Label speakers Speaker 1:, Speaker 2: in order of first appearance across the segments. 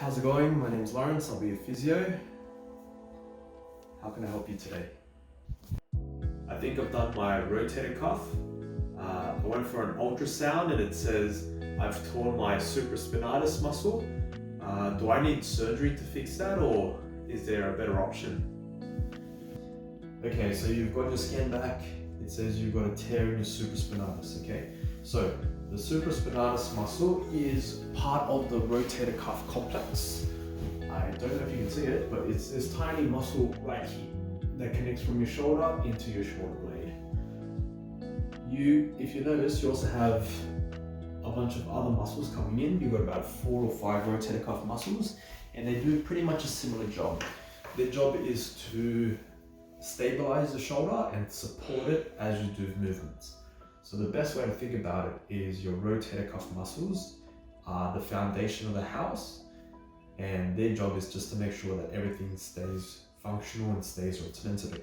Speaker 1: how's it going? My name's Lawrence, I'll be a physio. How can I help you today?
Speaker 2: I think I've done my rotator cuff. I went for an ultrasound and it says I've torn my supraspinatus muscle. Do I need surgery to fix that, or is there a better option?
Speaker 1: Okay, so you've got your scan back. It says you've got a tear in your supraspinatus, okay? So the supraspinatus muscle is part of the rotator cuff complex. I don't know if you can see it, but it's this tiny muscle right here that connects from your shoulder into your shoulder blade. If you notice, you also have a bunch of other muscles coming in. You've got about 4 or 5 rotator cuff muscles, and they do pretty much a similar job. Their job is to stabilize the shoulder and support it as you do movements. So the best way to think about it is your rotator cuff muscles are the foundation of the house, and their job is just to make sure that everything stays functional and stays where it's meant to be.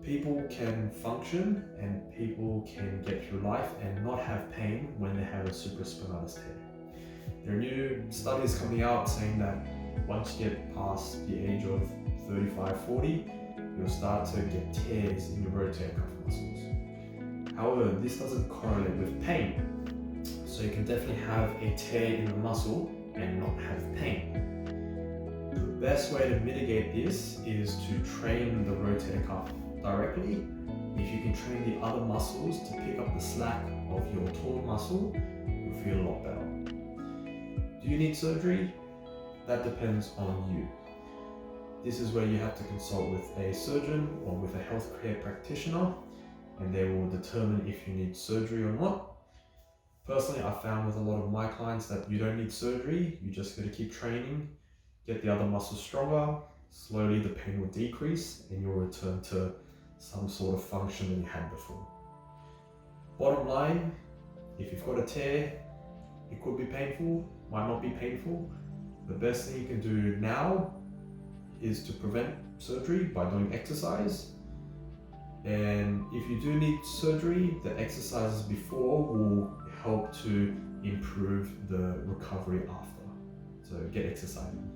Speaker 1: People can function and people can get through life and not have pain when they have a supraspinatus tear. There are new studies coming out saying that once you get past the age of 35, 40, you'll start to get tears in your rotator cuff muscles. However, this doesn't correlate with pain. So you can definitely have a tear in the muscle and not have pain. The best way to mitigate this is to train the rotator cuff directly. If you can train the other muscles to pick up the slack of your torn muscle, you'll feel a lot better. Do you need surgery? That depends on you. This is where you have to consult with a surgeon or with a healthcare practitioner, and they will determine if you need surgery or not. Personally, I found with a lot of my clients that you don't need surgery, you just got to keep training, get the other muscles stronger, slowly the pain will decrease and you'll return to some sort of function that you had before. Bottom line, if you've got a tear, it could be painful, might not be painful. The best thing you can do now is to prevent surgery by doing exercise. And if you do need surgery, the exercises before will help to improve the recovery after. So get exercising.